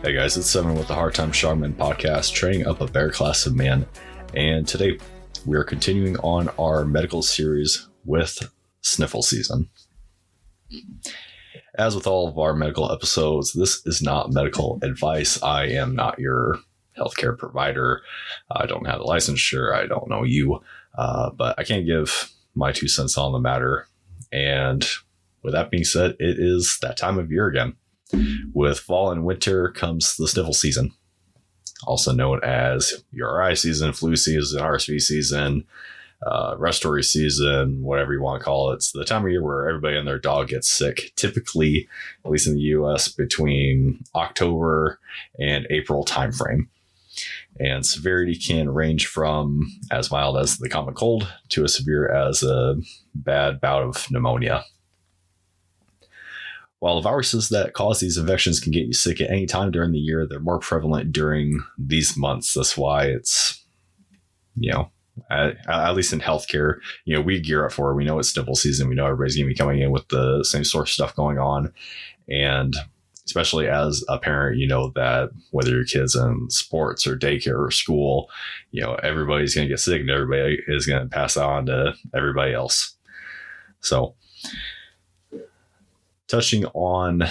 Hey guys, it's Seven with the Hard Time Shaman podcast, training up a better class of man. And today we are continuing on our medical series with Sniffles season. As with all of our medical episodes, this is not medical advice. I am not your healthcare provider. I don't have the licensure. I don't know you, but I can't give my 2 cents on the matter. And with that being said, it is that time of year again. With fall and winter comes the sniffle season, also known as URI season, flu season, RSV season, respiratory season, whatever you want to call it. It's the time of year where everybody and their dog gets sick, typically, at least in the US, between October and April timeframe. And severity can range from as mild as the common cold to as severe as a bad bout of pneumonia. While the viruses that cause these infections can get you sick at any time during the year, they're more prevalent during these months. That's why it's, at least in healthcare, we gear up for it. We know it's sniffle season. We know everybody's going to be coming in with the same sort of stuff going on. And especially as a parent, you know that whether your kid's in sports or daycare or school, everybody's going to get sick and everybody is going to pass on to everybody else. So, touching on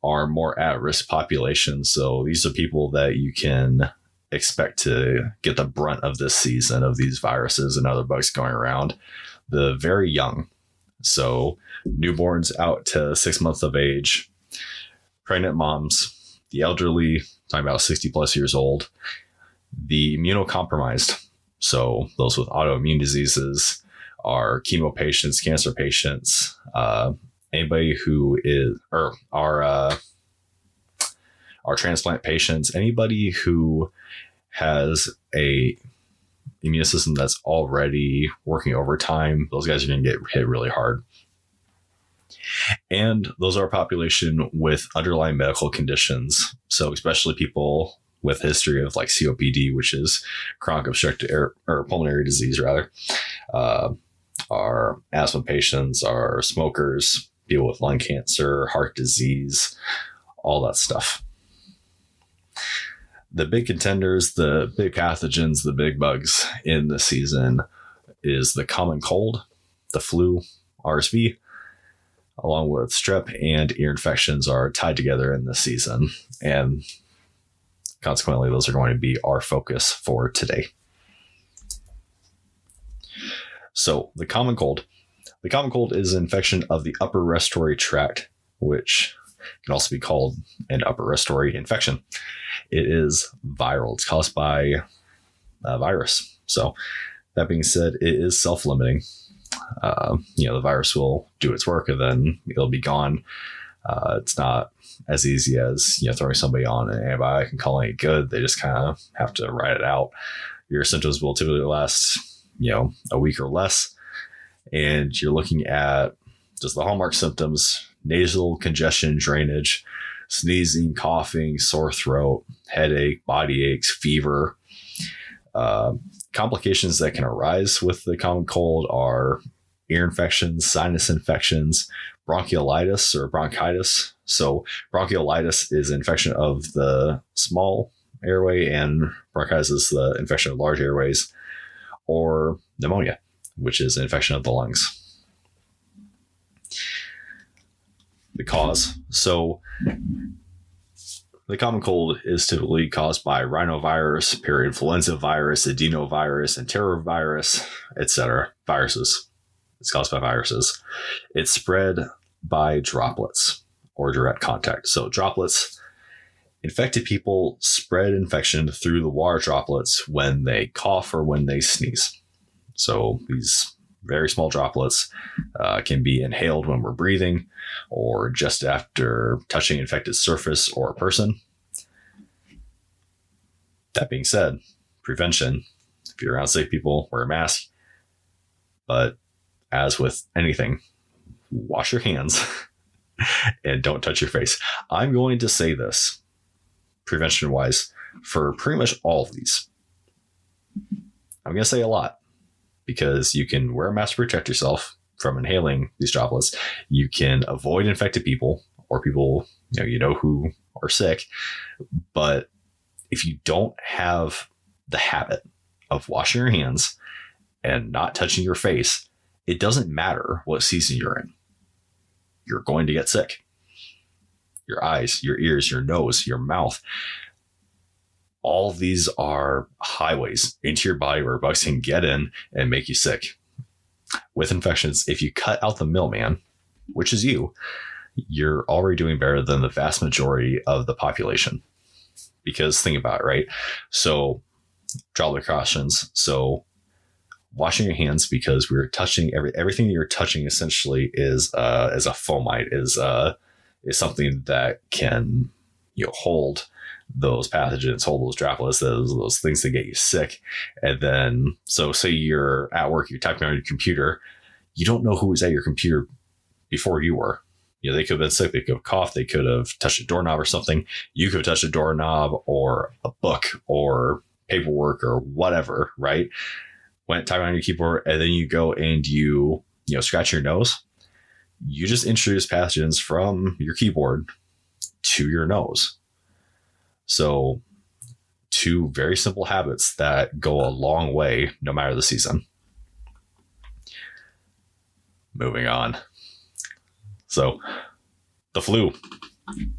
our more at-risk population. So these are people that you can expect to get the brunt of this season of these viruses and other bugs going around. The very young. So newborns out to 6 months of age, pregnant moms, the elderly, talking about 60 plus years old, the immunocompromised. So those with autoimmune diseases, are chemo patients, cancer patients, anybody who is, or our transplant patients, anybody who has a immune system that's already working overtime, those guys are going to get hit really hard. And those are a population with underlying medical conditions. So especially people with history of like COPD, which is chronic obstructive or pulmonary disease rather, our asthma patients, our smokers, people with lung cancer, heart disease, all that stuff. The big contenders, the big pathogens, the big bugs in the season is the common cold, the flu, RSV, along with strep and ear infections are tied together in the season. And consequently, those are going to be our focus for today. So the common cold. The common cold is an infection of the upper respiratory tract, which can also be called an upper respiratory infection. It is viral. It's caused by a virus. So that being said, it is self-limiting. The virus will do its work and then it'll be gone. It's not as easy as throwing somebody on an antibiotic and calling it good. They just kind of have to ride it out. Your symptoms will typically last, a week or less. And you're looking at just the hallmark symptoms: nasal congestion, drainage, sneezing, coughing, sore throat, headache, body aches, fever. Complications that can arise with the common cold are ear infections, sinus infections, bronchiolitis or bronchitis. So bronchiolitis is an infection of the small airway and bronchitis is the infection of large airways, or pneumonia, which is an infection of the lungs. The cause. So the common cold is typically caused by rhinovirus, parainfluenza virus, adenovirus, enterovirus, etc. Viruses. It's caused by viruses. It's spread by droplets or direct contact. So droplets, infected people spread infection through the water droplets when they cough or when they sneeze. So these very small droplets can be inhaled when we're breathing or just after touching an infected surface or a person. That being said, prevention. If you're around sick people, wear a mask. But as with anything, wash your hands and don't touch your face. I'm going to say this prevention-wise for pretty much all of these. I'm going to say a lot. Because you can wear a mask to protect yourself from inhaling these droplets. You can avoid infected people or people who or sick. But if you don't have the habit of washing your hands and not touching your face, it doesn't matter what season you're in. You're going to get sick. Your eyes, your ears, your nose, your mouth. All of these are highways into your body where bugs can get in and make you sick. With infections, if you cut out the middleman, which is you're already doing better than the vast majority of the population. Because think about it, right? So droplet precautions. So washing your hands, because we're touching everything that you're touching essentially is a fomite, is something that can hold those pathogens, hold those droplets, those things that get you sick. And then, so say you're at work, you're typing on your computer, you don't know who was at your computer before you were. They could have been sick, they could have coughed, they could have touched a doorknob or something. You could have touched a doorknob or a book or paperwork or whatever, right? Went typing on your keyboard, and then you go and you scratch your nose. You just introduce pathogens from your keyboard to your nose. So 2 very simple habits that go a long way no matter the season. Moving on. So the flu.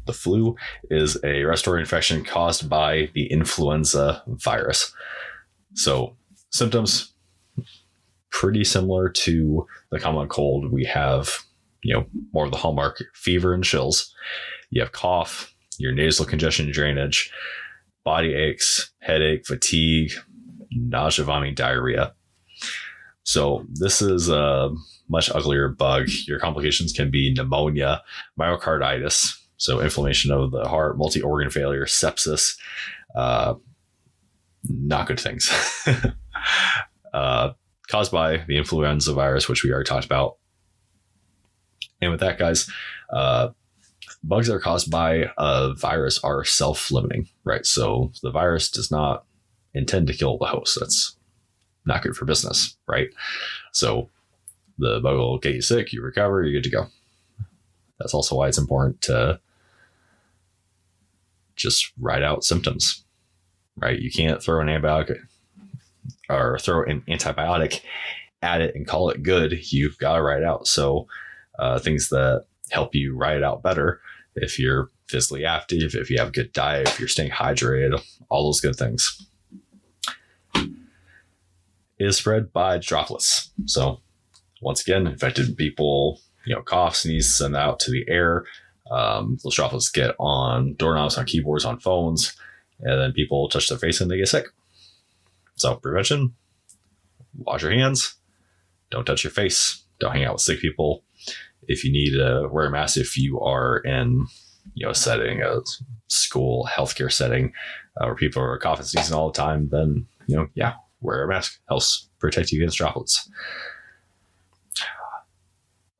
The flu is a respiratory infection caused by the influenza virus. So symptoms pretty similar to the common cold. We have, more of the hallmark fever and chills. You have cough, your nasal congestion and drainage, body aches, headache, fatigue, nausea, vomiting, diarrhea. So this is a much uglier bug. Your complications can be pneumonia, myocarditis, so inflammation of the heart, multi-organ failure, sepsis, not good things. Caused by the influenza virus, which we already talked about. And with that, guys, bugs that are caused by a virus are self-limiting, right? So the virus does not intend to kill the host. That's not good for business, right? So the bug will get you sick, you recover, you're good to go. That's also why it's important to just ride out symptoms, right? You can't throw an antibiotic at it and call it good. You've got to ride it out. So things that help you ride it out better, if you're physically active, if you have a good diet, if you're staying hydrated, all those good things. It is spread by droplets. So once again, infected people, cough, sneeze, send that out to the air. Those droplets get on doorknobs, on keyboards, on phones, and then people touch their face and they get sick. So prevention, wash your hands, don't touch your face, don't hang out with sick people. If you need to wear a mask, if you are in a setting, a school, healthcare setting, where people are coughing, sneezing all the time, then wear a mask, helps protect you against droplets.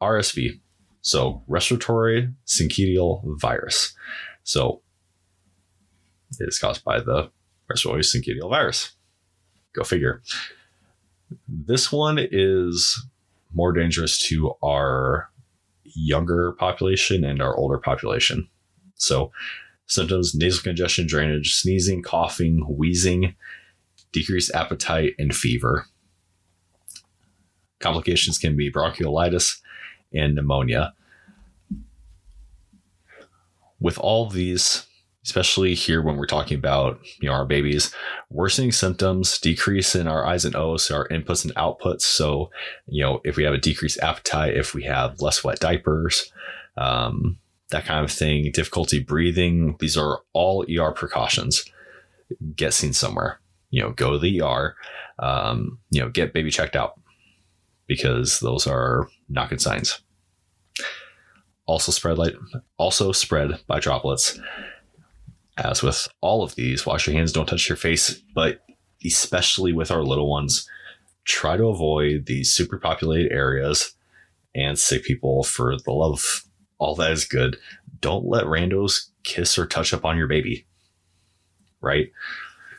RSV, so respiratory syncytial virus. So it is caused by the respiratory syncytial virus. Go figure. This one is more dangerous to our younger population and our older population. So symptoms: nasal congestion, drainage, sneezing, coughing, wheezing, decreased appetite, and fever. Complications can be bronchiolitis and pneumonia. With all of these, especially here when we're talking about our babies, worsening symptoms, decrease in our I's and O's, our inputs and outputs. So if we have a decreased appetite, if we have less wet diapers, that kind of thing, difficulty breathing, these are all ER precautions. Get seen somewhere, go to the ER, get baby checked out, because those are not good signs. Also spread by droplets. As with all of these, wash your hands, don't touch your face, but especially with our little ones, try to avoid these superpopulated areas and sick people. For the love of all that is good, don't let randos kiss or touch up on your baby, right?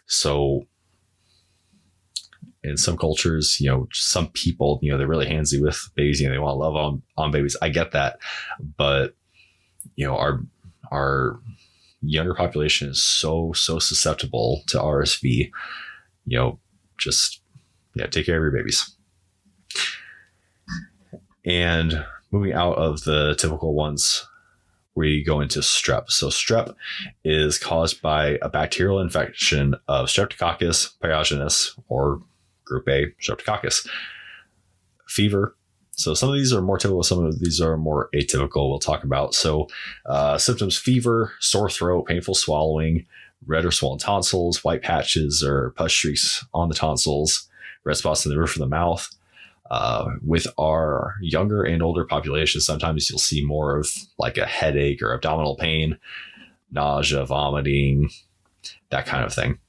So in some cultures, some people, they're really handsy with babies, they want to love on babies. I get that. But, our younger population is so susceptible to RSV. Just take care of your babies. And moving out of the typical ones, we go into strep. So strep is caused by a bacterial infection of Streptococcus pyogenes, or group A Streptococcus. Fever. So some of these are more typical, some of these are more atypical, we'll talk about. So symptoms: fever, sore throat, painful swallowing, red or swollen tonsils, white patches or pus streaks on the tonsils, red spots in the roof of the mouth. With our younger and older population, sometimes you'll see more of like a headache or abdominal pain, nausea, vomiting, that kind of thing.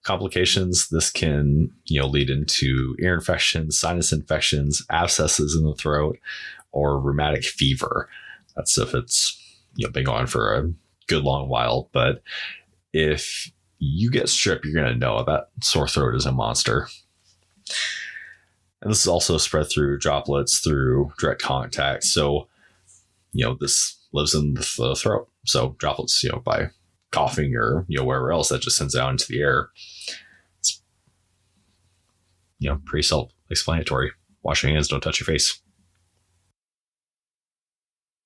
Complications: this can lead into ear infections, sinus infections, abscesses in the throat, or rheumatic fever. That's if it's been going for a good long while. But if you get strep, you're going to know that sore throat is a monster. And this is also spread through droplets, through direct contact. So this lives in the throat. So droplets by coughing or wherever else, that just sends out into the air. It's pretty self-explanatory. Wash your hands, don't touch your face.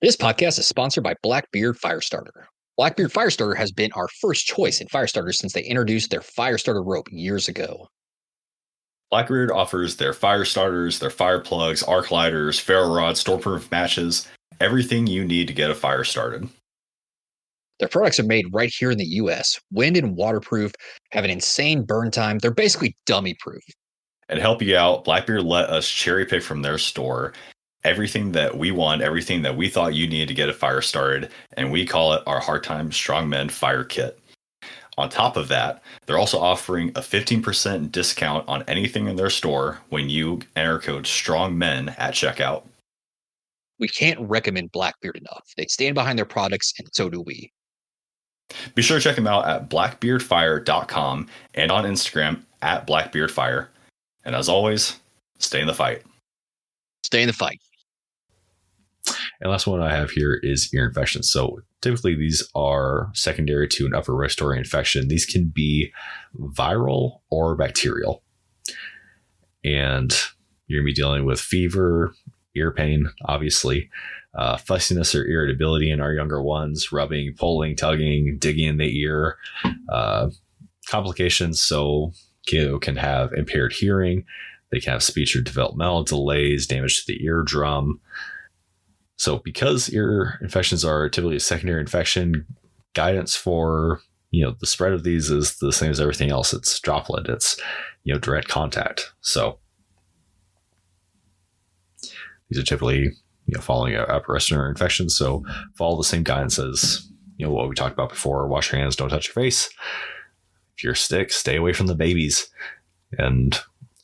This podcast is sponsored by Blackbeard Firestarter. Blackbeard Firestarter has been our first choice in Firestarter since they introduced their Firestarter rope years ago. Blackbeard offers their fire starters, their fire plugs, arc lighters, ferro rods, stormproof matches, everything you need to get a fire started. Their products are made right here in the US, wind and waterproof, have an insane burn time. They're basically dummy proof. And help you out, Blackbeard let us cherry pick from their store everything that we want, everything that we thought you needed to get a fire started, and we call it our Hard Time Strong Men Fire Kit. On top of that, they're also offering a 15% discount on anything in their store when you enter code STRONGMEN at checkout. We can't recommend Blackbeard enough. They stand behind their products, and so do we. Be sure to check them out at blackbeardfire.com and on Instagram at blackbeardfire. And as always, stay in the fight. Stay in the fight. And last one I have here is ear infections. So typically these are secondary to an upper respiratory infection. These can be viral or bacterial. And you're going to be dealing with fever, ear pain, obviously, fussiness or irritability in our younger ones, rubbing, pulling, tugging, digging in the ear, complications. So can have impaired hearing. They can have speech or developmental delays, damage to the eardrum. So because ear infections are typically a secondary infection, guidance for, the spread of these is the same as everything else. It's droplet, it's, direct contact. So these are typically, following upper respiratory infections. So follow the same guidance as, what we talked about before. Wash your hands, don't touch your face. If you're sick, stay away from the babies. And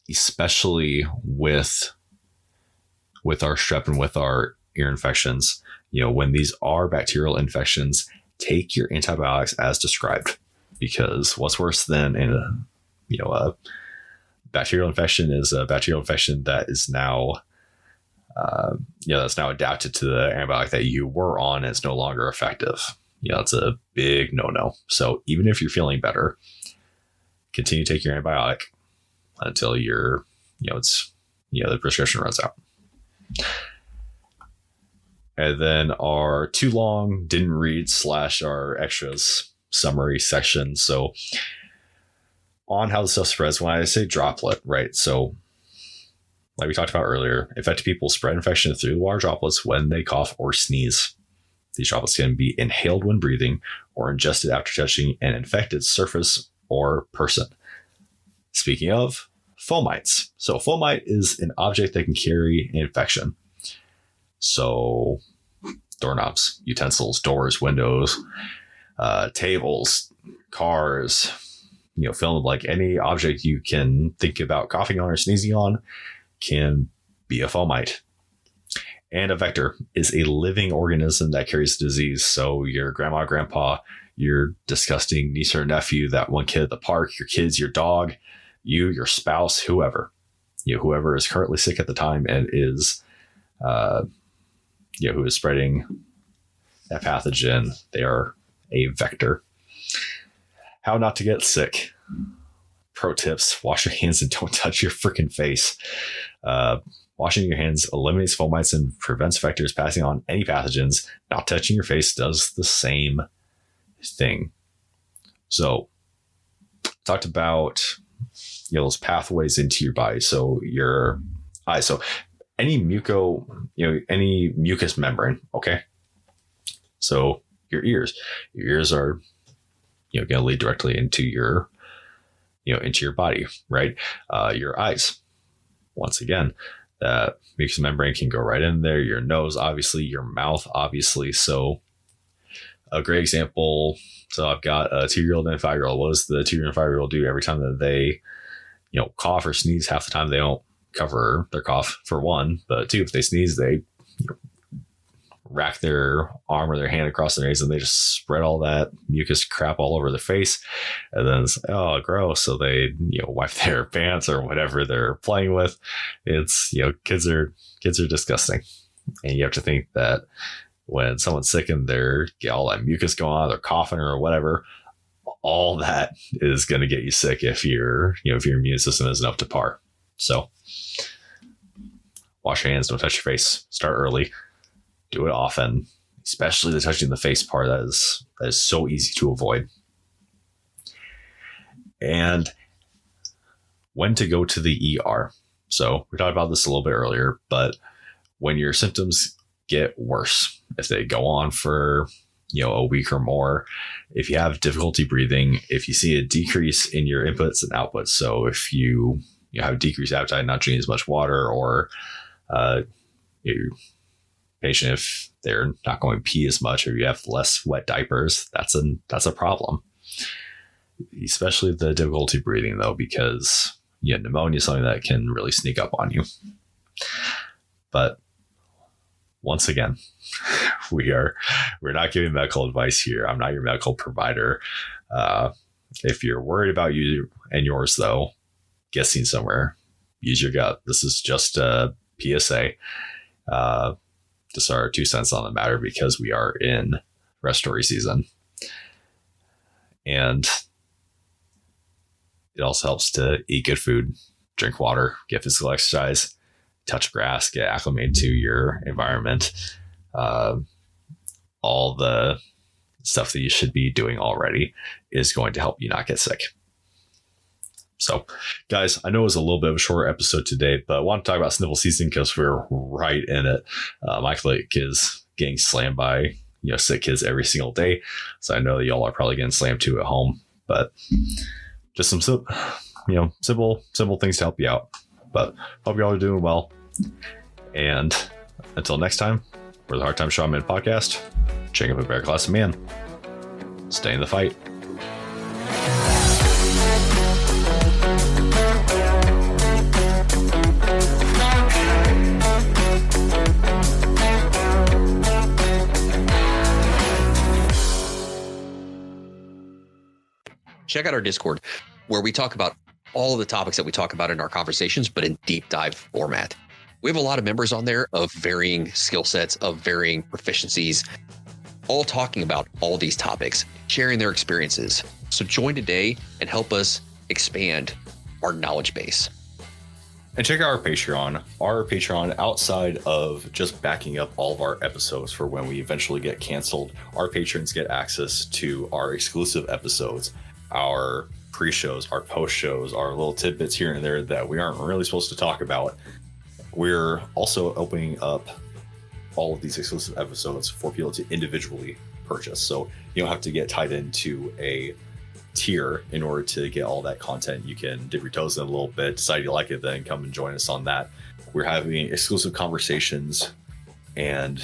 especially with our strep and with our ear infections, when these are bacterial infections, take your antibiotics as described, because what's worse than a bacterial infection is a bacterial infection that is now that's now adapted to the antibiotic that you were on and it's no longer effective. It's a big no. So even if you're feeling better, continue to take your antibiotic until you're the prescription runs out. And then our too long didn't read / our extras summary section. So on how the stuff spreads, when I say droplet, right? So like we talked about earlier, infected people spread infection through the water droplets when they cough or sneeze. These droplets can be inhaled when breathing or ingested after touching an infected surface or person. Speaking of, fomites. So fomite is an object that can carry an infection. So doorknobs, utensils, doors, windows, tables, cars, film, like any object you can think about coughing on or sneezing on can be a fomite. And a vector is a living organism that carries disease. So your grandma, grandpa, your disgusting niece or nephew, that one kid at the park, your kids, your dog, you, your spouse, whoever is currently sick at the time and is who is spreading that pathogen. They are a vector. How not to get sick. Pro tips: wash your hands and don't touch your freaking face. Washing your hands eliminates fomites and prevents vectors passing on any pathogens. Not touching your face does the same thing. So, talked about those pathways into your body. So your eyes. So any any mucous membrane. Okay. So your ears. Your ears are going to lead directly into your into your body, right? Your eyes. Once again, that mucous membrane can go right in there. Your nose, obviously. Your mouth, obviously. So a great example. So I've got a 2-year-old and a 5-year-old. What does the 2-year-old and 5-year-old do every time that they, cough or sneeze? Half the time they don't cover their cough, for one, but two, if they sneeze, they rack their arm or their hand across their nose and they just spread all that mucus crap all over their face, and then it's, oh, gross. So they wipe their pants or whatever they're playing with. It's kids are disgusting, and you have to think that when someone's sick and they're get all that mucus going on, they're coughing or whatever, all that is going to get you sick if your immune system isn't up to par. So wash your hands, don't touch your face, start early, do it often, especially the touching the face part. That is so easy to avoid. And when to go to the ER. So we talked about this a little bit earlier, but when your symptoms get worse, if they go on for a week or more, if you have difficulty breathing, if you see a decrease in your inputs and outputs, so if you have decreased appetite, not drinking as much water, or your patient, if they're not going to pee as much, or you have less wet diapers, that's a problem. Especially the difficulty breathing, though, because pneumonia is something that can really sneak up on you. But once again, we're not giving medical advice here. I'm not your medical provider. If you're worried about you and yours, though, get seen somewhere. Use your gut. This is just a PSA. Just our 2 cents on the matter, because we are in respiratory season. And it also helps to eat good food, drink water, get physical exercise, touch grass, get acclimated to your environment. All the stuff that you should be doing already is going to help you not get sick. So, guys, I know it was a little bit of a shorter episode today, but I want to talk about sniffle season because we're right in it. My clinic is getting slammed by sick kids every single day, so I know that y'all are probably getting slammed too at home. But just some simple things to help you out. But hope y'all are doing well. And until next time, for the Hard Time Shaman podcast, check up a better class of man. Stay in the fight. Check out our Discord, where we talk about all of the topics that we talk about in our conversations, but in deep dive format. We have a lot of members on there of varying skill sets, of varying proficiencies, all talking about all these topics, sharing their experiences. So join today and help us expand our knowledge base. And check out our Patreon. Our Patreon, outside of just backing up all of our episodes for when we eventually get canceled, our patrons get access to our exclusive episodes, our pre-shows, our post-shows, our little tidbits here and there that we aren't really supposed to talk about. We're also opening up all of these exclusive episodes for people to individually purchase. So you don't have to get tied into a tier in order to get all that content. You can dip your toes in a little bit, decide you like it, then come and join us on that. We're having exclusive conversations, and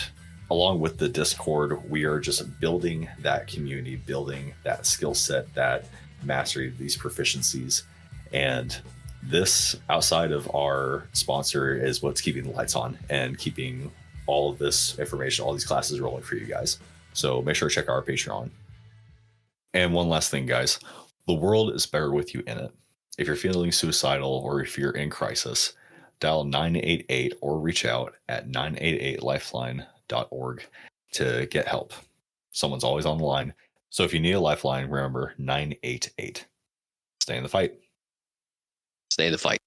along with the Discord, we are just building that community, building that skill set, that mastery, these proficiencies. And this, outside of our sponsor, is what's keeping the lights on and keeping all of this information, all these classes rolling for you guys. So make sure to check out our Patreon. And one last thing, guys, the world is better with you in it. If you're feeling suicidal or if you're in crisis, dial 988 or reach out at 988lifeline.org to get help. Someone's always on the line. So if you need a lifeline, remember 988. Stay in the fight. Stay in the fight.